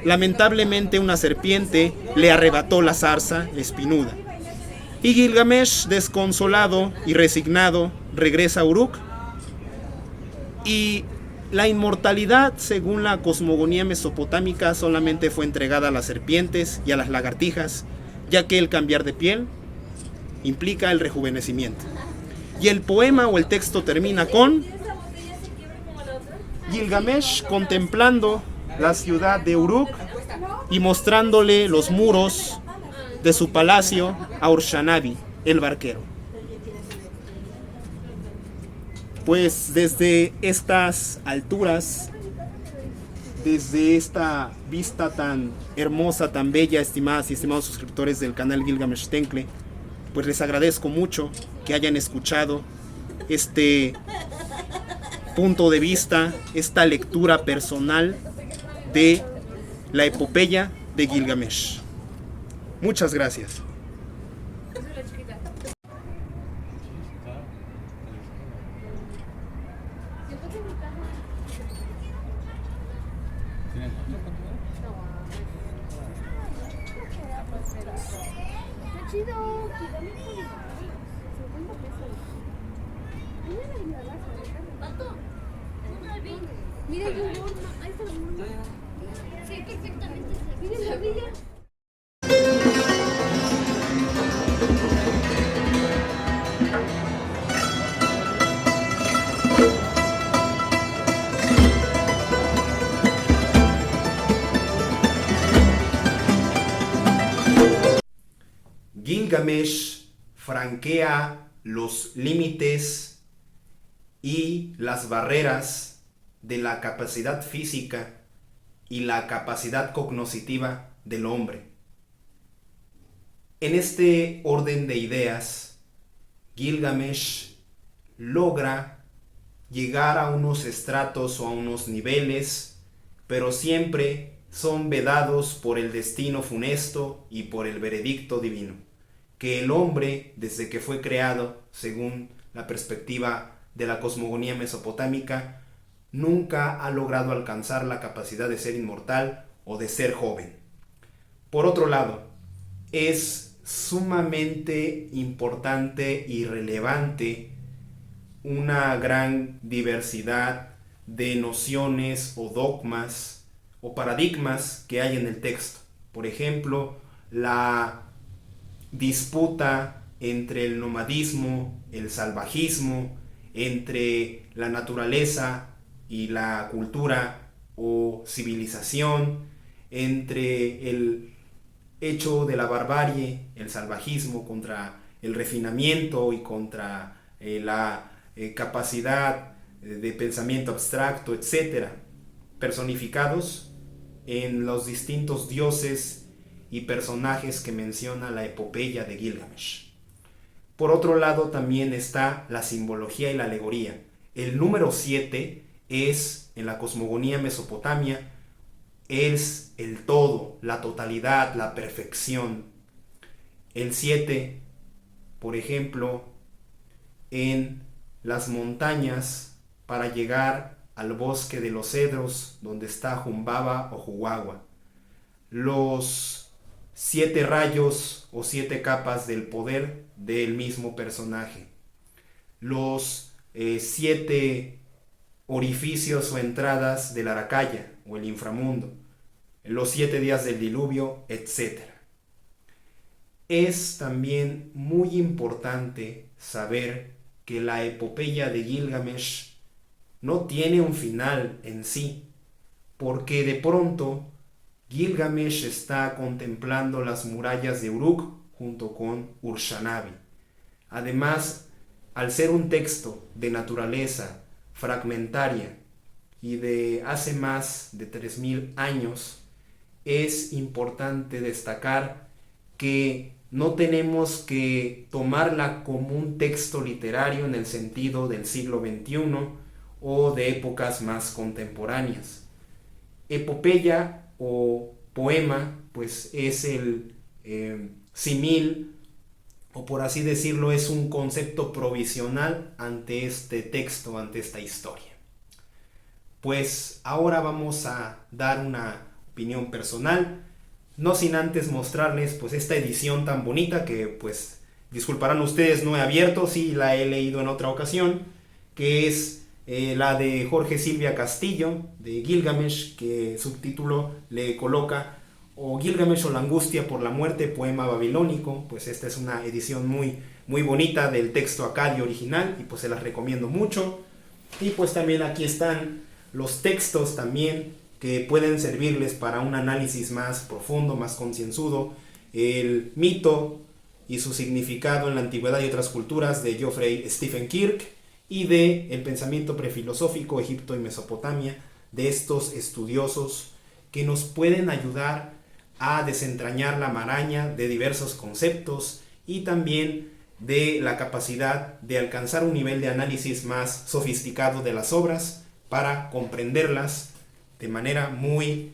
lamentablemente una serpiente le arrebató la zarza espinuda. Y Gilgamesh, desconsolado y resignado, regresa a Uruk. Y la inmortalidad, según la cosmogonía mesopotámica, solamente fue entregada a las serpientes y a las lagartijas, ya que el cambiar de piel implica el rejuvenecimiento. Y el poema o el texto termina con Gilgamesh contemplando la ciudad de Uruk y mostrándole los muros de su palacio a Urshanabi, el barquero. Pues desde estas alturas, desde esta vista tan hermosa, tan bella, estimadas y estimados suscriptores del canal Gilgamesh Tencle, pues les agradezco mucho que hayan escuchado este punto de vista, esta lectura personal de la epopeya de Gilgamesh. Muchas gracias. Mira, yo ahí está la mona. Sí, perfectamente. Mira la brilla. Gilgamesh franquea los límites y las barreras de la capacidad física y la capacidad cognoscitiva del hombre. En este orden de ideas, Gilgamesh logra llegar a unos estratos o a unos niveles, pero siempre son vedados por el destino funesto y por el veredicto divino, que el hombre, desde que fue creado, según la perspectiva de la cosmogonía mesopotámica, nunca ha logrado alcanzar la capacidad de ser inmortal o de ser joven. Por otro lado, es sumamente importante y relevante una gran diversidad de nociones o dogmas o paradigmas que hay en el texto. Por ejemplo, la disputa entre el nomadismo, el salvajismo, entre la naturaleza y la cultura o civilización, entre el hecho de la barbarie, el salvajismo, contra el refinamiento y contra la capacidad de pensamiento abstracto, etc., personificados en los distintos dioses y personajes que menciona la epopeya de Gilgamesh. Por otro lado, también está la simbología y la alegoría. El número 7 es, en la cosmogonía mesopotamia, es el todo, la totalidad, la perfección. El 7, por ejemplo, en las montañas para llegar al bosque de los cedros donde está Humbaba o Huwawa. Los 7 rayos o 7 capas del poder del mismo personaje. Los 7 orificios o entradas del Aracaya o el inframundo. Los 7 días del diluvio, etc. Es también muy importante saber que la epopeya de Gilgamesh no tiene un final en sí, porque de pronto Gilgamesh está contemplando las murallas de Uruk junto con Urshanabi. Además, al ser un texto de naturaleza fragmentaria y de hace más de 3000 años, es importante destacar que no tenemos que tomarla como un texto literario en el sentido del siglo XXI o de épocas más contemporáneas. Epopeya o poema, pues es el símil, o por así decirlo, es un concepto provisional ante este texto, ante esta historia. Pues ahora vamos a dar una opinión personal, no sin antes mostrarles pues esta edición tan bonita que pues disculparán ustedes, no he abierto, sí la he leído en otra ocasión, que es la de Jorge Silvia Castillo de Gilgamesh, que subtítulo le coloca o Gilgamesh o la angustia por la muerte, poema babilónico. Pues esta es una edición muy bonita del texto acadio original y pues se las recomiendo mucho. Y pues también aquí están los textos también que pueden servirles para un análisis más profundo, más concienzudo. El mito y su significado en la antigüedad y otras culturas de Geoffrey Stephen Kirk y de El pensamiento prefilosófico, Egipto y Mesopotamia, de estos estudiosos que nos pueden ayudar a desentrañar la maraña de diversos conceptos y también de la capacidad de alcanzar un nivel de análisis más sofisticado de las obras para comprenderlas de manera muy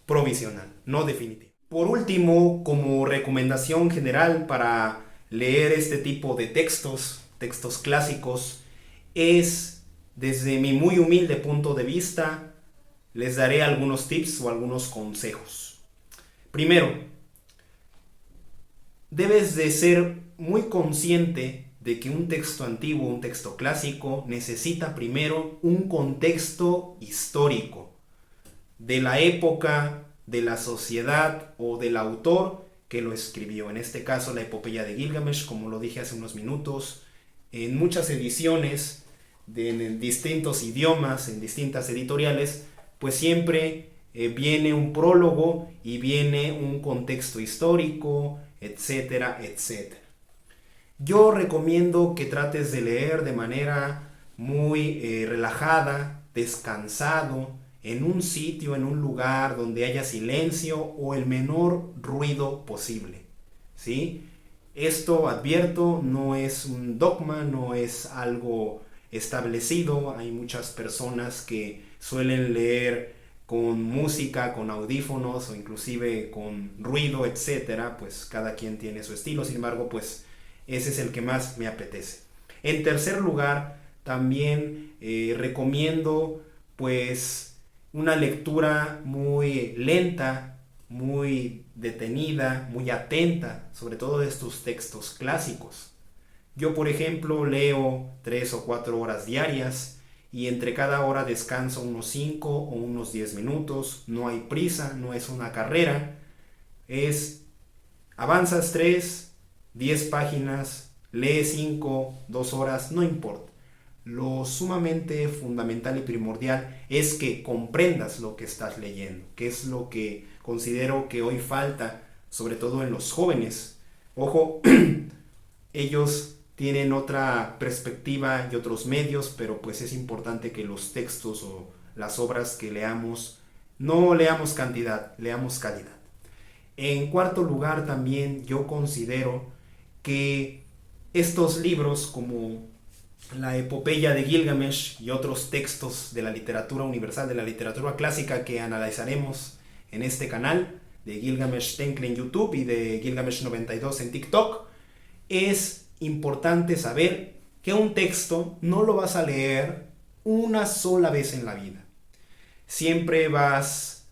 provisional, no definitiva. Por último, como recomendación general para leer este tipo de textos clásicos, es, desde mi muy humilde punto de vista, les daré algunos tips o algunos consejos. Primero, debes de ser muy consciente de que un texto antiguo, un texto clásico, necesita primero un contexto histórico de la época, de la sociedad o del autor que lo escribió. En este caso, la epopeya de Gilgamesh, como lo dije hace unos minutos, en muchas ediciones, en distintos idiomas, en distintas editoriales, pues siempre viene un prólogo y viene un contexto histórico, etcétera, etcétera. Yo recomiendo que trates de leer de manera muy relajada, descansado, en un sitio, en un lugar donde haya silencio o el menor ruido posible, ¿sí? Esto, advierto, no es un dogma, no es algo establecido. Hay muchas personas que suelen leer con música, con audífonos o inclusive con ruido, etcétera. Pues cada quien tiene su estilo, sin embargo, pues ese es el que más me apetece. En tercer lugar, también recomiendo pues una lectura muy lenta, muy detenida, muy atenta, sobre todo de estos textos clásicos. Yo, por ejemplo, leo 3 o 4 horas diarias y entre cada hora descanso unos 5 o unos 10 minutos. No hay prisa, no es una carrera. Avanzas 3, 10 páginas, lees 5, 2 horas, no importa. Lo sumamente fundamental y primordial es que comprendas lo que estás leyendo, que es lo que considero que hoy falta, sobre todo en los jóvenes. Ojo, ellos tienen otra perspectiva y otros medios, pero pues es importante que los textos o las obras que leamos, no leamos cantidad, leamos calidad. En cuarto lugar, también yo considero que estos libros, como la epopeya de Gilgamesh y otros textos de la literatura universal, de la literatura clásica que analizaremos en este canal de Gilgamesh Tenkle en YouTube y de Gilgamesh 92 en TikTok, es importante saber que un texto no lo vas a leer una sola vez en la vida. Siempre vas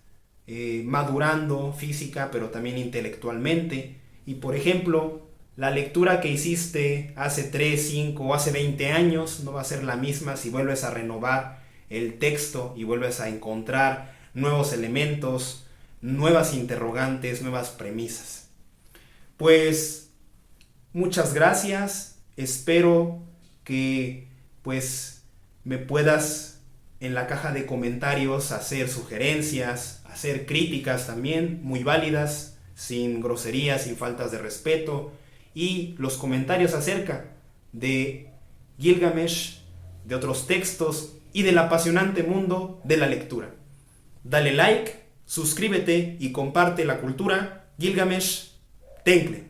madurando física, pero también intelectualmente. Y por ejemplo, la lectura que hiciste hace 3, 5 o hace 20 años no va a ser la misma si vuelves a renovar el texto y vuelves a encontrar nuevos elementos, nuevas interrogantes, nuevas premisas. Pues muchas gracias. Espero que pues me puedas en la caja de comentarios hacer sugerencias, hacer críticas también muy válidas, sin groserías, sin faltas de respeto, y los comentarios acerca de Gilgamesh, de otros textos y del apasionante mundo de la lectura. Dale like, suscríbete y comparte la cultura. Gilgamesh Tenkle.